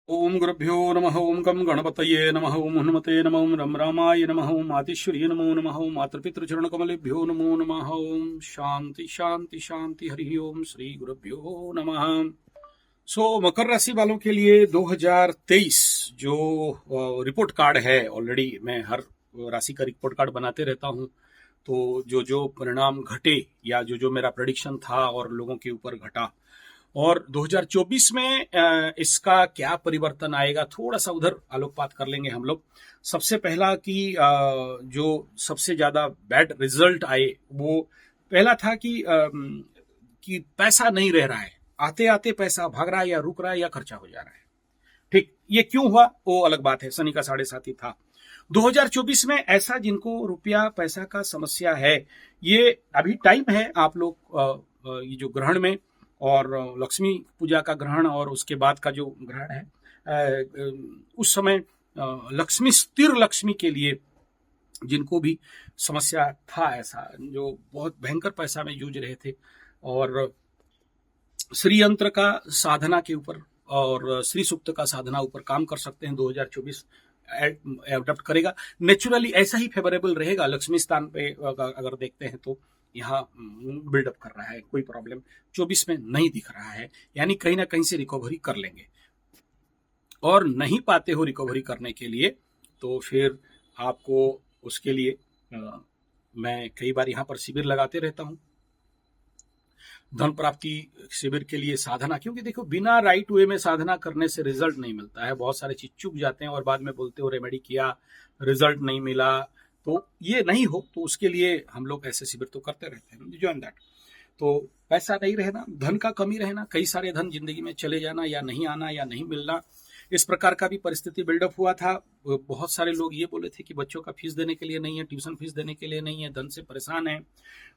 ओम गुरुभ्यो नमः। ओम गम गणपतये नमः। ओम हनुमते नमः। ओम रम रामाय नमः। ओम आदिश्वर्ये नमो नमः। ओम मातृपितृचरण कमलेभ्यो नमो नमः। ओम शांति शांति शांति। हरि ओम श्री गुरुभ्यो नमः। मकर राशि वालों के लिए 2023 जो रिपोर्ट कार्ड है, ऑलरेडी मैं हर राशि का रिपोर्ट कार्ड बनाते रहता हूं। तो जो जो परिणाम घटे या जो जो मेरा प्रेडिक्शन था और लोगों के ऊपर घटा, और 2024 में इसका क्या परिवर्तन आएगा, थोड़ा सा उधर आलोकपात कर लेंगे हम लोग। सबसे पहला कि जो सबसे ज्यादा बैड रिजल्ट आए, वो पहला था कि पैसा नहीं रह रहा है, आते आते पैसा भाग रहा है या रुक रहा है या खर्चा हो जा रहा है। ठीक, ये क्यों हुआ वो अलग बात है, शनि का 7.5 था। 2024 में ऐसा जिनको रुपया पैसा का समस्या है, ये अभी टाइम है। आप लोग ये जो ग्रहण में और लक्ष्मी पूजा का ग्रहण और उसके बाद का जो ग्रहण है, उस समय लक्ष्मी, स्थिर लक्ष्मी के लिए जिनको भी समस्या था, ऐसा जो बहुत भयंकर पैसा में जूझ रहे थे, और श्री यंत्र का साधना के ऊपर और श्री सूक्त का साधना ऊपर काम कर सकते हैं। 2024 एडप्ट करेगा, नेचुरली ऐसा ही फेवरेबल रहेगा। लक्ष्मी स्थान पे अगर देखते हैं तो यहाँ बिल्डअप कर रहा है, कोई प्रॉब्लम 24 में नहीं दिख रहा है, यानी कहीं ना कहीं से रिकवरी कर लेंगे। और नहीं पाते हो रिकवरी करने के लिए, तो फिर आपको उसके लिए मैं कई बार यहाँ पर शिविर लगाते रहता हूँ, धन प्राप्ति शिविर के लिए साधना। क्योंकि देखो, बिना राइट वे में साधना करने से रिजल्ट नहीं मिलता है। बहुत सारे चीज चुक जाते हैं और बाद में बोलते हो रेमेडी किया, रिजल्ट नहीं मिला। तो ये नहीं हो, तो उसके लिए हम लोग ऐसे शिविर तो करते रहते हैं, ज्वाइन दैट। तो पैसा नहीं रहना, धन का कमी रहना, कई सारे धन जिंदगी में चले जाना या नहीं आना या नहीं मिलना, इस प्रकार का भी परिस्थिति बिल्डअप हुआ था। बहुत सारे लोग ये बोले थे कि बच्चों का फीस देने के लिए नहीं है, ट्यूशन फीस देने के लिए नहीं है, धन से परेशान है,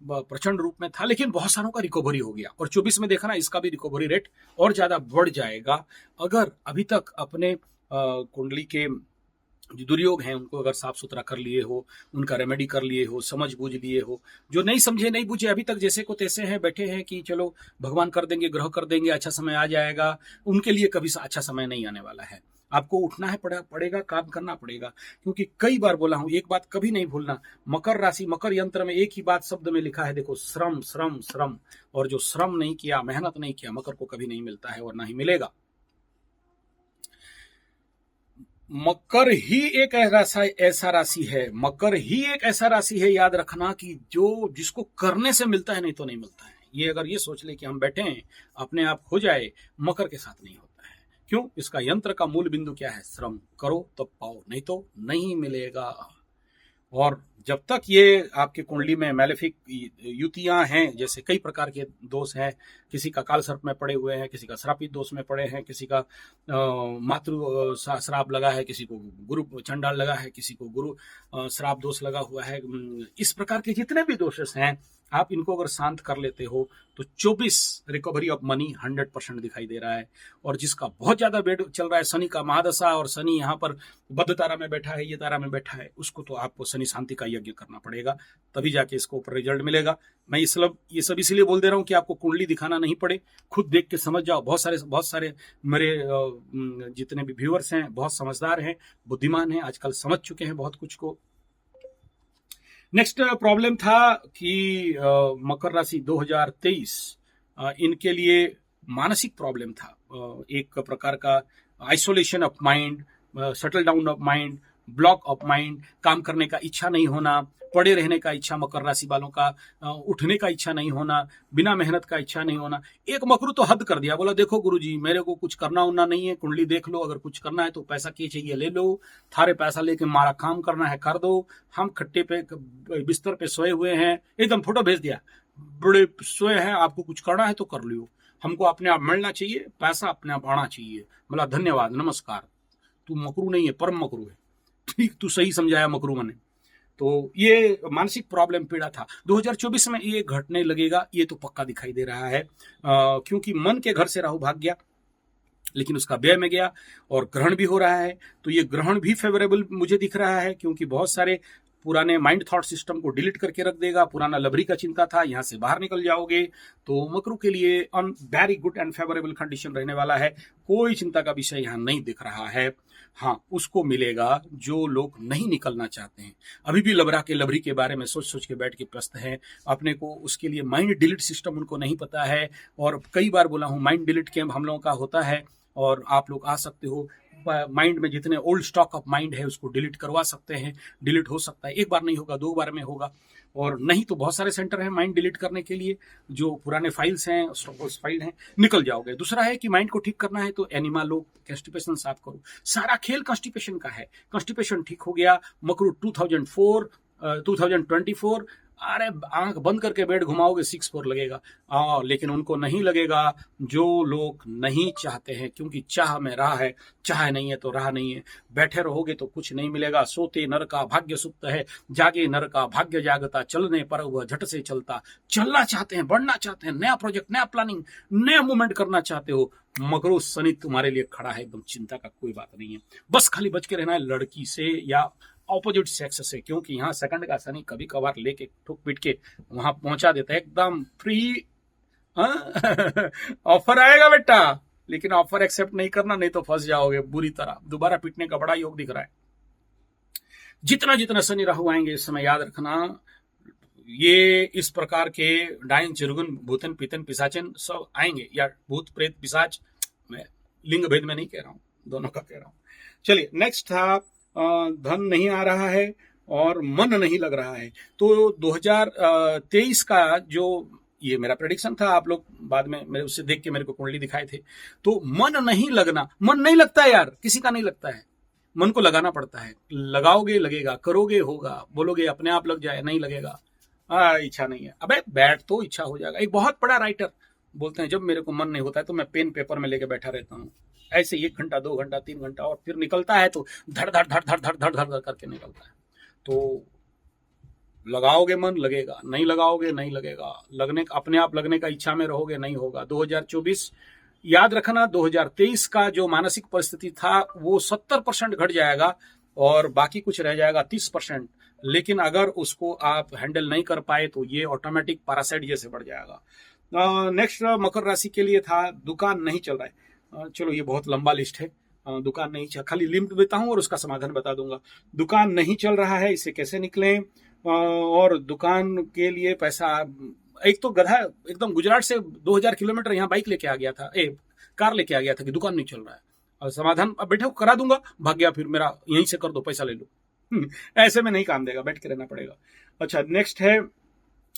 प्रचंड रूप में था। लेकिन बहुत सारों का रिकवरी हो गया, और 24 में देखा ना, इसका भी रिकवरी रेट और ज्यादा बढ़ जाएगा। अगर अभी तक अपने कुंडली के जो दुर्योग हैं उनको अगर साफ सुथरा कर लिए हो, उनका रेमेडी कर लिए हो, समझ बूझ लिए हो, जो नहीं समझे नहीं बूझे अभी तक जैसे को तैसे हैं, बैठे हैं कि चलो भगवान कर देंगे, ग्रह कर देंगे, अच्छा समय आ जाएगा, उनके लिए कभी अच्छा समय नहीं आने वाला है। आपको उठना है, पड़ेगा, काम करना पड़ेगा। क्योंकि कई बार बोला हूं, एक बात कभी नहीं भूलना, मकर राशि, मकर यंत्र में एक ही बात शब्द में लिखा है, देखो, श्रम श्रम श्रम। और जो श्रम नहीं किया, मेहनत नहीं किया, मकर को कभी नहीं मिलता है और ना ही मिलेगा। मकर ही एक ऐसा राशि है, मकर ही एक ऐसा राशि है, याद रखना, कि जो जिसको करने से मिलता है, नहीं तो नहीं मिलता है। ये अगर ये सोच ले कि हम बैठे हैं, अपने आप हो जाए, मकर के साथ नहीं होता है। क्यों? इसका यंत्र का मूल बिंदु क्या है? श्रम करो तब पाओ, नहीं तो नहीं मिलेगा। और जब तक ये आपके कुंडली में मैलेफिक युतियां हैं, जैसे कई प्रकार के दोष हैं, किसी का काल सर्प में पड़े हुए हैं, किसी का श्रापित दोष में पड़े हैं, किसी का मातृ श्राप लगा है, किसी को गुरु चंडाल लगा है, किसी को गुरु श्राप दोष लगा हुआ है, इस प्रकार के जितने भी दोष हैं, आप इनको अगर शांत कर लेते हो तो 24 रिकवरी ऑफ मनी 100% दिखाई दे रहा है। और जिसका बहुत ज्यादा बेड चल रहा है, शनि का महादशा, और शनि यहाँ पर बद्ध तारा में बैठा है, ये तारा में बैठा है, उसको तो आपको शनि शांति का यज्ञ करना पड़ेगा, तभी जाके इसको ऊपर रिजल्ट मिलेगा। मैं ये सब इसलिए बोल दे रहा हूँ कि आपको कुंडली दिखाना नहीं पड़े, खुद देख के समझ जाओ। बहुत सारे मेरे जितने भी व्यूअर्स हैं बहुत समझदार हैं, बुद्धिमान हैं, आजकल समझ चुके हैं बहुत कुछ को। नेक्स्ट प्रॉब्लम था कि मकर राशि 2023 इनके लिए मानसिक प्रॉब्लम था, एक प्रकार का isolation of mind, settle down of mind, block of mind, काम करने का इच्छा नहीं होना, पड़े रहने का इच्छा, मकर राशि वालों का उठने का इच्छा नहीं होना, बिना मेहनत का इच्छा नहीं होना। एक मकरू तो हद कर दिया, बोला देखो गुरुजी, मेरे को कुछ करना उन्ना नहीं है, कुंडली देख लो, अगर कुछ करना है तो पैसा क्या चाहिए ले लो, थारे पैसा लेके मारा काम करना है कर दो, हम खट्टे पे बिस्तर पे सोए हुए हैं, एकदम फोटो भेज दिया, बड़े सोए हैं, आपको कुछ करना है तो कर लियो, हमको अपने आप मिलना चाहिए, पैसा अपने आप आना चाहिए। बोला धन्यवाद नमस्कार, तू मकरू नहीं है, परम मकरू है। ठीक, तू सही समझाया मकरू मैंने। तो ये मानसिक प्रॉब्लम पीड़ा था। 2024 में ये घटने लगेगा, ये तो पक्का दिखाई दे रहा है, क्योंकि मन के घर से राहु भाग गया, लेकिन उसका व्यय में गया, और ग्रहण भी हो रहा है। तो ये ग्रहण भी फेवरेबल मुझे दिख रहा है, क्योंकि बहुत सारे पुराने माइंड थॉट सिस्टम को डिलीट करके रख देगा। पुराना लबरी का चिंता था, यहां से बाहर निकल जाओगे। तो मकरू के लिए on very good and favourable condition रहने वाला है। कोई चिंता का विषय यहां नहीं दिख रहा है। हाँ, उसको मिलेगा जो लोग नहीं निकलना चाहते हैं, अभी भी लबरा के लबरी के बारे में सोच सोच के बैठ के प्रस्त हैं अपने को, उसके लिए माइंड डिलीट सिस्टम उनको नहीं पता है। और कई बार बोला हूं, माइंड डिलीट कैंप हम लोगों का होता है और आप लोग आ सकते हो। माइंड में जितने ओल्ड स्टॉक ऑफ माइंड है उसको डिलीट करवा सकते हैं। डिलीट हो सकता है, एक बार नहीं होगा, 2 बार में होगा, और नहीं तो बहुत सारे सेंटर हैं माइंड डिलीट करने के लिए। जो पुराने फाइल्स हैं, फाइल हैं, निकल जाओगे। दूसरा है कि माइंड को ठीक करना है तो एनिमा लो, कॉन्स्टिपेशन साफ करो। सारा खेल कॉन्स्टिपेशन का है। कॉन्स्टिपेशन ठीक हो गया, मकरू 2024 अरे आंख बंद करके बेड घुमाओगे 6-4 लगेगा। लेकिन उनको नहीं लगेगा जो लोग नहीं चाहते हैं, क्योंकि चाह में राह है, चाह नहीं है तो राह नहीं है। बैठे रहोगे तो कुछ नहीं मिलेगा। सोते नर का भाग्य सुप्त है, जागे नर का भाग्य जागता, चलने पर वह झट से चलता। चलना चाहते हैं, बढ़ना चाहते हैं, नया प्रोजेक्ट, नया प्लानिंग, नया मूवमेंट करना चाहते हो, मकरू शनि तुम्हारे लिए खड़ा है। एकदम चिंता का कोई बात नहीं है। बस खाली बच के रहना है लड़की से या ऑपोजिट सेक्स से, क्योंकि यहाँ सेकंड का शनि कभी कभार लेके ठुक पीट के वहां पहुंचा देता है एकदम फ्री। ऑफर आएगा बेटा, लेकिन ऑफर एक्सेप्ट नहीं करना, नहीं तो फंस जाओगे बुरी तरह। दोबारा पीटने का बड़ा योग दिख रहा है। जितना जितना शनि राहु आएंगे इस समय याद रखना, ये इस प्रकार के डायन चिरगुन भूतन पीतन पिशाचन सब आएंगे, या भूत प्रेत पिशाच, मैं लिंग भेद में नहीं कह रहा हूं, दोनों का कह रहा हूं। चलिए नेक्स्ट था धन नहीं आ रहा है और मन नहीं लग रहा है। तो 2023 का जो ये मेरा प्रेडिक्शन था, आप लोग बाद में मेरे उससे देख के मेरे को कुंडली दिखाए थे। तो मन नहीं लगना, मन नहीं लगता है यार, किसी का नहीं लगता है। मन को लगाना पड़ता है, लगाओगे लगेगा, करोगे होगा, बोलोगे अपने आप लग जाए, नहीं लगेगा। इच्छा नहीं है, अबे बैठ तो इच्छा हो जाएगा। एक बहुत बड़ा राइटर बोलते हैं, जब मेरे को मन नहीं होता है तो मैं पेन पेपर में लेके बैठा रहता हूँ, ऐसे 1 घंटा 2 घंटा 3 घंटा, और फिर निकलता है तो धड़ धड़ धड़ धड़ धड़ धड़ धड़ करके निकलता है। तो लगाओगे मन लगेगा, नहीं लगाओगे नहीं लगेगा। लगने अपने आप लगने का इच्छा में रहोगे, नहीं होगा। 2024 याद रखना, 2023 का जो मानसिक परिस्थिति था वो 70% घट जाएगा और बाकी कुछ रह जाएगा 30%। लेकिन अगर उसको आप हैंडल नहीं कर पाए तो ये ऑटोमेटिक पैरासाइट जैसे बढ़ जाएगा। नेक्स्ट मकर राशि के लिए था दुकान नहीं चल रहा है। चलो ये बहुत लंबा लिस्ट है। दुकान नहीं चल, खाली लिमिट देता हूं और उसका समाधान बता दूंगा। दुकान नहीं चल रहा है, इससे कैसे निकलें? और दुकान के लिए पैसा, एक तो गधा एकदम गुजरात से 2000 किलोमीटर यहाँ बाइक लेके आ गया था, कार लेके आ गया था कि दुकान नहीं चल रहा है। और समाधान अब बैठे करा दूंगा, भाग गया, फिर मेरा यहीं से कर दो, पैसा ले लो। ऐसे में नहीं काम देगा, बैठ के रहना पड़ेगा। अच्छा नेक्स्ट है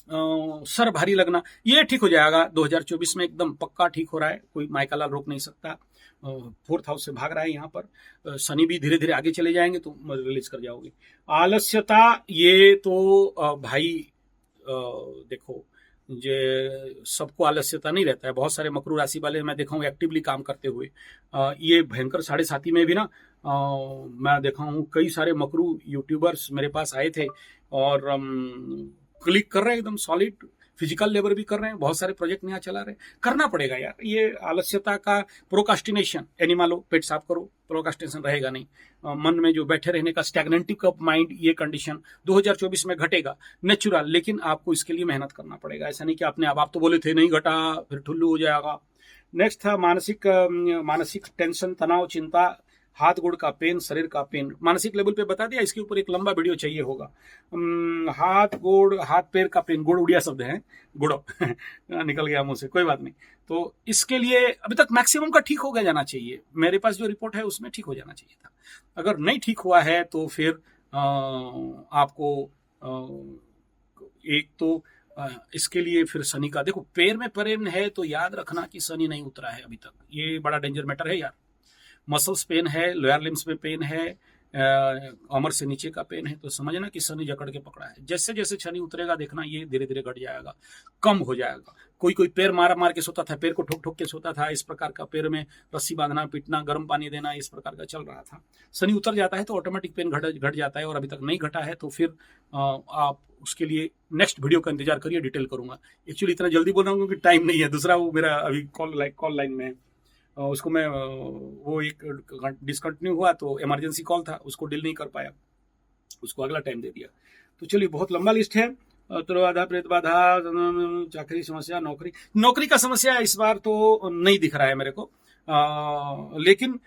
सर भारी लगना, ये ठीक हो जाएगा 2024 में, एकदम पक्का ठीक हो रहा है, कोई माइका लाल रोक नहीं सकता। 4th हाउस से भाग रहा है यहाँ पर। शनि भी धीरे धीरे आगे चले जाएंगे तो रिलीज कर जाओगे। आलस्यता, ये तो भाई देखो, ये सबको आलस्यता नहीं रहता है। बहुत सारे मकरू राशि वाले मैं देखा हूँ एक्टिवली काम करते हुए। ये भयंकर 7.5 में भी ना मैं देखा हूँ कई सारे मकरू यूट्यूबर्स मेरे पास आए थे और क्लिक कर रहे हैं एकदम सॉलिड, फिजिकल लेबर भी कर रहे हैं, बहुत सारे प्रोजेक्ट नया चला रहे हैं। करना पड़ेगा यार, ये आलस्यता का प्रोकास्टिनेशन, एनिमा लो, पेट साफ करो, प्रोकास्टिनेशन रहेगा नहीं। मन में जो बैठे रहने का स्टैग्नेटिव ऑफ माइंड, ये कंडीशन 2024 में घटेगा नेचुरल, लेकिन आपको इसके लिए मेहनत करना पड़ेगा। ऐसा नहीं कि अपने आप तो बोले थे नहीं घटा फिर ठुल्लू हो जाएगा। नेक्स्ट था मानसिक टेंशन, तनाव, चिंता, हाथ गोड़ का पेन, शरीर का पेन। मानसिक लेवल पे बता दिया, इसके ऊपर एक लंबा वीडियो चाहिए होगा। हाथ पैर का पेन, गुड़ उड़िया शब्द है, गुड़ो निकल गया मुंह से, कोई बात नहीं। तो इसके लिए अभी तक मैक्सिमम का ठीक हो गया जाना चाहिए, मेरे पास जो रिपोर्ट है उसमें ठीक हो जाना चाहिए था। अगर नहीं ठीक हुआ है तो फिर आपको एक तो इसके लिए फिर शनि का, देखो पैर में पेन है तो याद रखना कि शनि नहीं उतरा है अभी तक, ये बड़ा डेंजर मैटर है यार। मसल्स पेन है, लोअर लिम्स में पेन है, कमर से नीचे का पेन है, तो समझना कि शनि जकड़ के पकड़ा है। जैसे जैसे शनि उतरेगा देखना ये धीरे धीरे घट जाएगा, कम हो जाएगा। कोई पैर मार मार के सोता था, पैर को ठोक ठोक के सोता था, इस प्रकार का पैर में रस्सी बांधना, पीटना, गर्म पानी देना, इस प्रकार का चल रहा था। शनि उतर जाता है तो ऑटोमेटिक पेन घट जाता है, और अभी तक नहीं घटा है तो फिर आप उसके लिए नेक्स्ट वीडियो का इंतजार करिए, डिटेल करूंगा। एक्चुअली इतना जल्दी बोल रहा हूँ क्योंकि टाइम नहीं है। दूसरा वो मेरा अभी कॉल लाइन में है, उसको मैं वो एक डिसकंटिन्यू हुआ तो इमरजेंसी कॉल था, उसको डील नहीं कर पाया। उसको अगला टाइम दे दिया। तो चलिए, बहुत लंबा लिस्ट है। तो बाधा, प्रेत बाधा, चाकरी समस्या, नौकरी का समस्या इस बार तो नहीं दिख रहा है मेरे को। लेकिन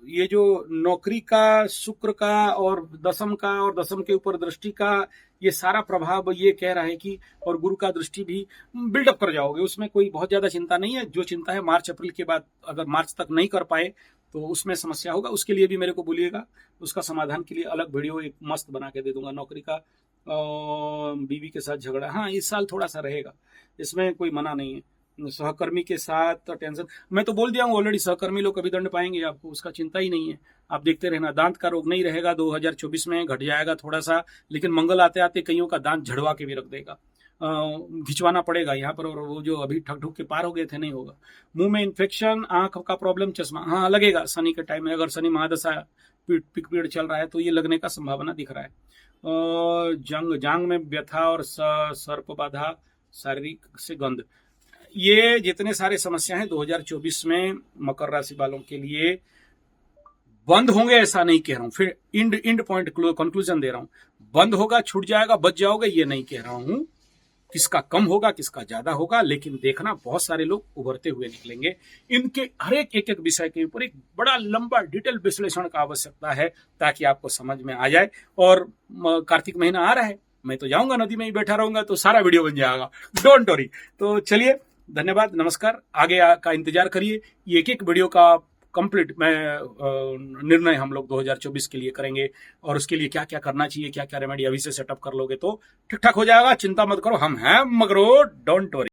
ये जो नौकरी का, शुक्र का और दशम के ऊपर दृष्टि का ये सारा प्रभाव ये कह रहा है कि, और गुरु का दृष्टि भी, बिल्डअप कर जाओगे, उसमें कोई बहुत ज्यादा चिंता नहीं है। जो चिंता है मार्च अप्रैल के बाद, अगर मार्च तक नहीं कर पाए तो उसमें समस्या होगा। उसके लिए भी मेरे को बोलिएगा, उसका समाधान के लिए अलग वीडियो एक मस्त बना के दे दूंगा। नौकरी का, बीवी के साथ झगड़ा, हाँ इस साल थोड़ा सा रहेगा, इसमें कोई मना नहीं है। सहकर्मी के साथ टेंशन, मैं तो बोल दिया हूँ ऑलरेडी, सहकर्मी लोग कभी दंड पाएंगे आपको, उसका चिंता ही नहीं है। आप देखते रहना, दांत का रोग नहीं रहेगा 2024 में, घट जाएगा थोड़ा सा, लेकिन मंगल आते आते कईयों का दांत झड़वा के भी रख देगा, खिंचवाना पड़ेगा यहाँ पर, और वो जो अभी ठक ठुक के पार हो गए थे नहीं होगा। मुंह में इन्फेक्शन, आंख का प्रॉब्लम, चश्मा, हाँ लगेगा शनि के टाइम में, अगर शनि महादशा पिक पीरियड चल रहा है तो ये लगने का संभावना दिख रहा है। जांग में व्यथा और सर्प बाधा, शारीरिक से गंध, ये जितने सारे समस्या हैं 2024 में मकर राशि वालों के लिए बंद होंगे, ऐसा नहीं कह रहा हूं। फिर इंड पॉइंट कंक्लूजन दे रहा हूं, बंद होगा, छूट जाएगा, बच जाओगे, ये नहीं कह रहा हूं। किसका कम होगा, किसका ज्यादा होगा, लेकिन देखना बहुत सारे लोग उभरते हुए निकलेंगे। इनके हर एक विषय के ऊपर एक बड़ा लंबा डिटेल विश्लेषण का आवश्यकता है, ताकि आपको समझ में आ जाए। और कार्तिक महीना आ रहा है, मैं तो जाऊंगा नदी में ही बैठा रहूंगा, तो सारा वीडियो बन जाएगा, डोंट वरी। तो चलिए, धन्यवाद, नमस्कार। आगे का इंतजार करिए, ये एक वीडियो का कंप्लीट निर्णय हम लोग 2024 के लिए करेंगे, और उसके लिए क्या क्या करना चाहिए, क्या क्या रेमेडी अभी से सेटअप कर लोगे तो ठीक ठाक हो जाएगा। चिंता मत करो, हम हैं मगरो, डोंट वरी।